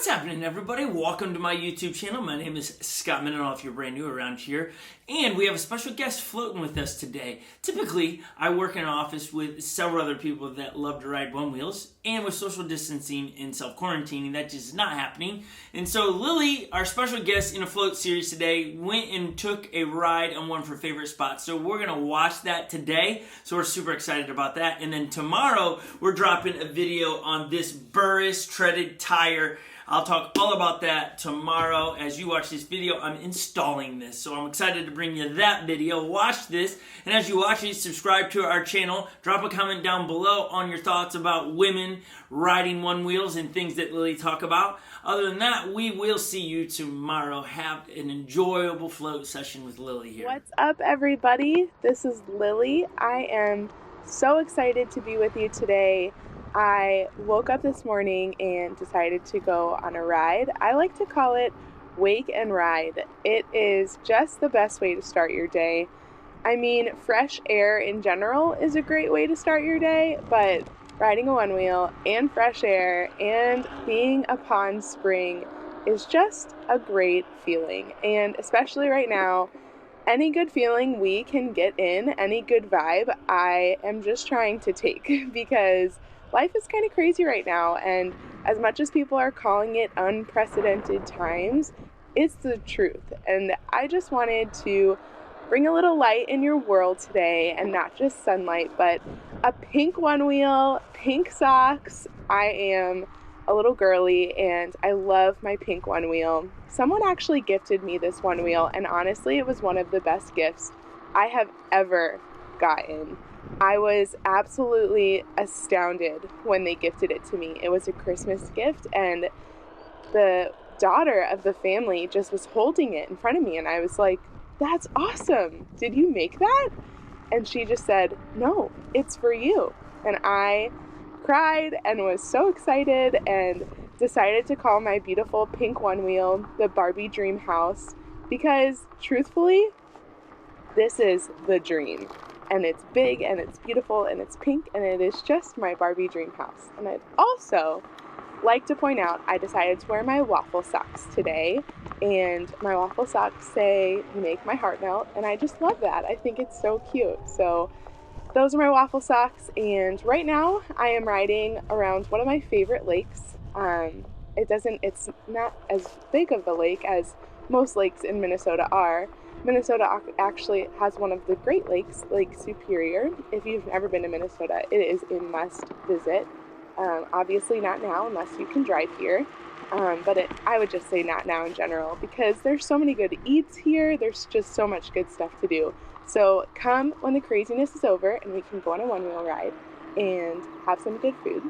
What's happening, everybody? Welcome to my YouTube channel. My name is Scot Mendenhall if you're brand new around here. And we have a special guest floating with us today. Typically, I work in an office with several other people that love to ride one wheels. And with social distancing and self-quarantining, that just is not happening. And so Lily, our special guest in a float series today, went and took a ride on one of her favorite spots. So we're going to watch that today. So we're super excited about that. And then tomorrow, we're dropping a video on this Burris treaded tire. I'll talk all about that tomorrow. As you watch this video, I'm installing this. So I'm excited to bring you that video. Watch this. And as you watch it, subscribe to our channel. Drop a comment down below on your thoughts about women riding one wheels and things that Lily talk about. Other than that, we will see you tomorrow. Have an enjoyable float session with Lily here. What's up, everybody? This is Lily. I am so excited to be with you today. I woke up this morning and decided to go on a ride. I like to call it wake and ride. It is just the best way to start your day. I mean, fresh air in general is a great way to start your day, but riding a one wheel and fresh air and being upon spring is just a great feeling. And especially right now, any good feeling we can get in, any good vibe, I am just trying to take because life is kind of crazy right now, and as much as people are calling it unprecedented times, it's the truth. And I just wanted to bring a little light in your world today, and not just sunlight, but a pink one wheel, pink socks. I am a little girly, and I love my pink one wheel. Someone actually gifted me this one wheel, and honestly, it was one of the best gifts I have ever gotten. I was absolutely astounded when they gifted it to me. It was a Christmas gift, and the daughter of the family just was holding it in front of me, and I was like, that's awesome. Did you make that? And she just said, no, it's for you. And I cried and was so excited and decided to call my beautiful pink one wheel the Barbie Dream House because, truthfully, this is the dream. And it's big, and it's beautiful, and it's pink, and it is just my Barbie dream house. And I'd also like to point out, I decided to wear my waffle socks today, and my waffle socks say, "You make my heart melt," and I just love that. I think it's so cute. So those are my waffle socks, and right now I am riding around one of my favorite lakes. It's not as big of a lake as most lakes in Minnesota are. Minnesota actually has one of the Great Lakes, Lake Superior. If you've never been to Minnesota, it is a must visit. Obviously not now unless you can drive here, but I would just say not now in general because there's so many good eats here. There's just so much good stuff to do. So come when the craziness is over and we can go on a one-wheel ride and have some good food.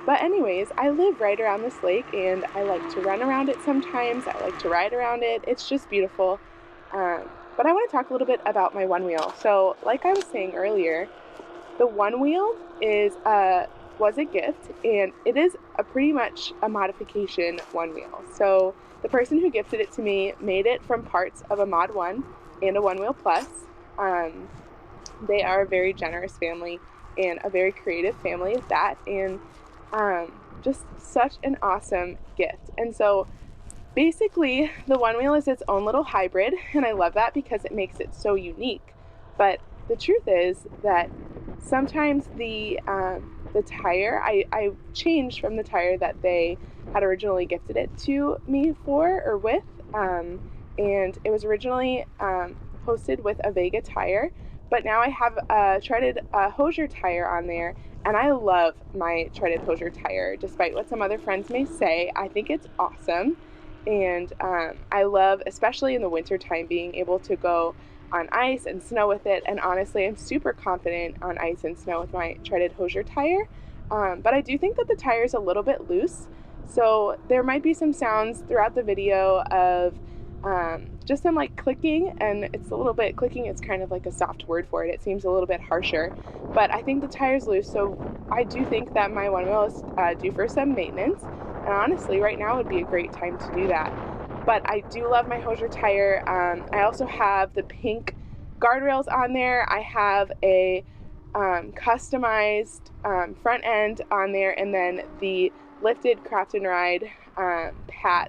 But anyways, I live right around this lake, and I like to run around it sometimes. I like to ride around it. It's just beautiful. But I want to talk a little bit about my one wheel. So like I was saying earlier, the one wheel was a gift, and it is pretty much a modification one wheel. So the person who gifted it to me made it from parts of a Mod 1 and a One Wheel Plus. They are a very generous family and a very creative family at that, and just such an awesome gift. And so basically the one wheel is its own little hybrid, and I love that because it makes it so unique. But the truth is that sometimes the tire, I changed from the tire that they had originally gifted it to me for or with, and it was originally posted with a Vega tire, but now I have a treaded Hosier tire on there. And I love my treaded Hosier tire, despite what some other friends may say. I think it's awesome. And I love, especially in the wintertime, being able to go on ice and snow with it. And honestly, I'm super confident on ice and snow with my treaded Hosier tire. But I do think that the tire is a little bit loose. So there might be some sounds throughout the video of just some like clicking, and it's a little bit clicking. It's kind of like a soft word for it. It seems a little bit harsher, but I think the tire's loose. So I do think that my one wheel is due for some maintenance. And honestly, right now would be a great time to do that. But I do love my Hosier tire. I also have the pink guardrails on there. I have a customized front end on there, and then the lifted craft and ride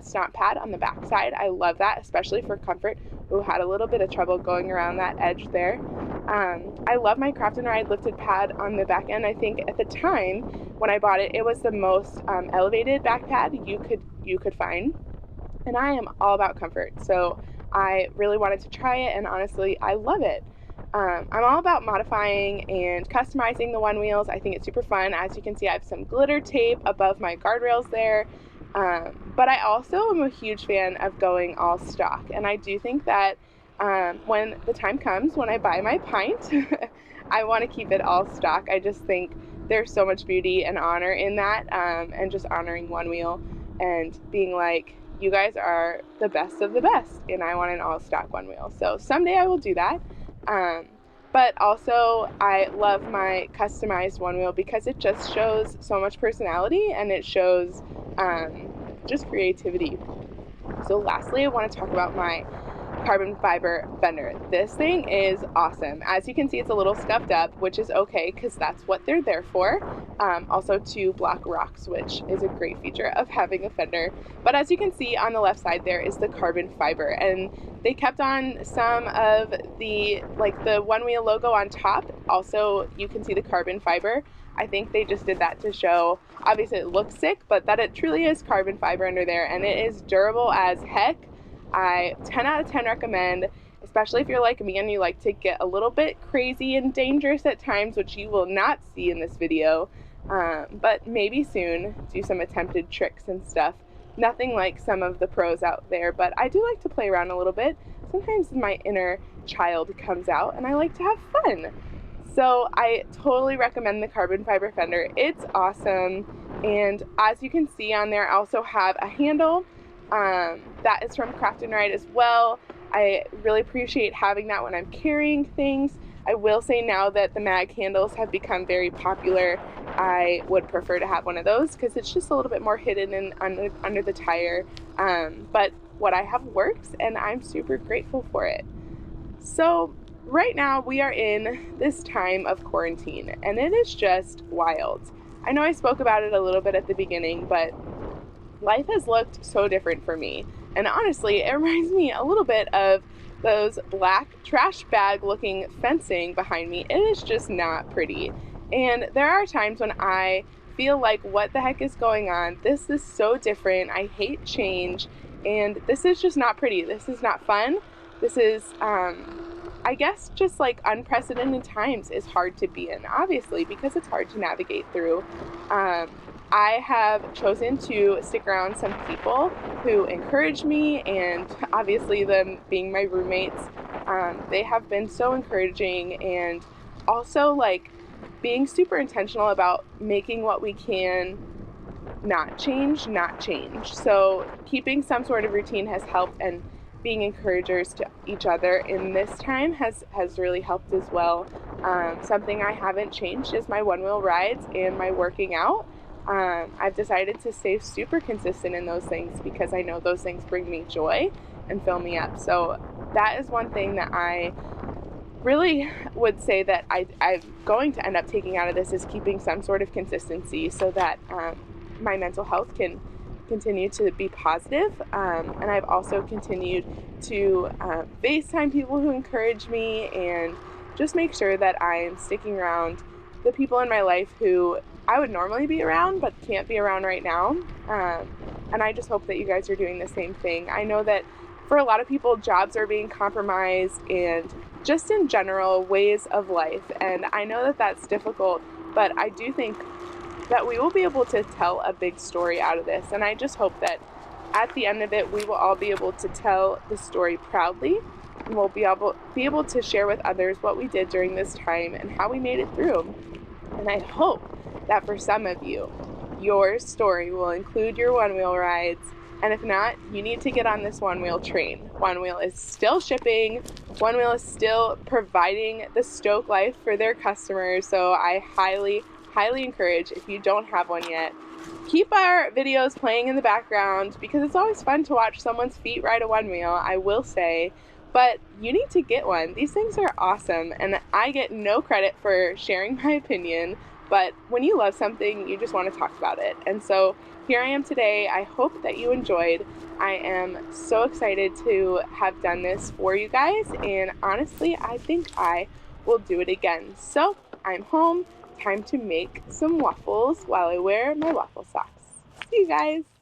stomp pad on the back side. I love that, especially for comfort. Who had a little bit of trouble going around that edge there. I love my craft and ride lifted pad on the back end. I think at the time when I bought it, it was the most elevated back pad you could find, and I am all about comfort, so I really wanted to try it, and honestly, I love it. I'm all about modifying and customizing the Onewheels. I think it's super fun. As you can see, I have some glitter tape above my guardrails there. But I also am a huge fan of going all stock. And I do think that when the time comes when I buy my pint, I want to keep it all stock. I just think there's so much beauty and honor in that, and just honoring Onewheel and being like, you guys are the best of the best, and I want an all stock Onewheel. So someday I will do that. But also I love my customized Onewheel because it just shows so much personality, and it shows just creativity. So lastly, I want to talk about my carbon fiber fender. This thing is awesome. As you can see, it's a little scuffed up, which is okay because that's what they're there for. Also to block rocks, which is a great feature of having a fender. But as you can see on the left side, there is the carbon fiber, and they kept on some of the Onewheel logo on top. Also, you can see the carbon fiber. I think they just did that to show, obviously it looks sick, but that it truly is carbon fiber under there, and it is durable as heck. I 10 out of 10 recommend, especially if you're like me and you like to get a little bit crazy and dangerous at times, which you will not see in this video, but maybe soon do some attempted tricks and stuff. Nothing like some of the pros out there, but I do like to play around a little bit. Sometimes my inner child comes out and I like to have fun. So I totally recommend the carbon fiber fender. It's awesome. And as you can see on there, I also have a handle that is from Craft and Ride as well. I really appreciate having that when I'm carrying things. I will say now that the mag handles have become very popular, I would prefer to have one of those because it's just a little bit more hidden and under the tire. But what I have works, and I'm super grateful for it. So right now we are in this time of quarantine, and it is just wild. I know I spoke about it a little bit at the beginning, but life has looked so different for me. And honestly, it reminds me a little bit of those black trash bag looking fencing behind me. It is just not pretty. And there are times when I feel like, what the heck is going on? This is so different. I hate change. And this is just not pretty. This is not fun. This is, I guess, just like unprecedented times is hard to be in, obviously, because it's hard to navigate through. I have chosen to stick around some people who encourage me, and obviously them being my roommates, they have been so encouraging, and also like being super intentional about making what we can not change. So keeping some sort of routine has helped, and being encouragers to each other in this time has really helped as well. Something I haven't changed is my Onewheel rides and my working out. I've decided to stay super consistent in those things because I know those things bring me joy and fill me up. So that is one thing that I really would say that I'm going to end up taking out of this, is keeping some sort of consistency so that my mental health can continue to be positive. And I've also continued to FaceTime people who encourage me and just make sure that I'm sticking around the people in my life who I would normally be around but can't be around right now. And I just hope that you guys are doing the same thing. I know that for a lot of people, jobs are being compromised, and just in general, ways of life. And I know that that's difficult, but I do think that we will be able to tell a big story out of this. And I just hope that at the end of it, we will all be able to tell the story proudly, and we'll be able to share with others what we did during this time and how we made it through. And I hope that for some of you, your story will include your Onewheel rides. And if not, you need to get on this Onewheel train. Onewheel is still shipping. Onewheel is still providing the Stoke life for their customers. So I highly encourage, if you don't have one yet, keep our videos playing in the background because it's always fun to watch someone's feet ride a Onewheel, I will say. But you need to get one. These things are awesome, and I get no credit for sharing my opinion. But when you love something, you just want to talk about it. And so here I am today. I hope that you enjoyed. I am so excited to have done this for you guys, and honestly, I think I will do it again. So I'm home, time to make some waffles while I wear my waffle socks. See you guys.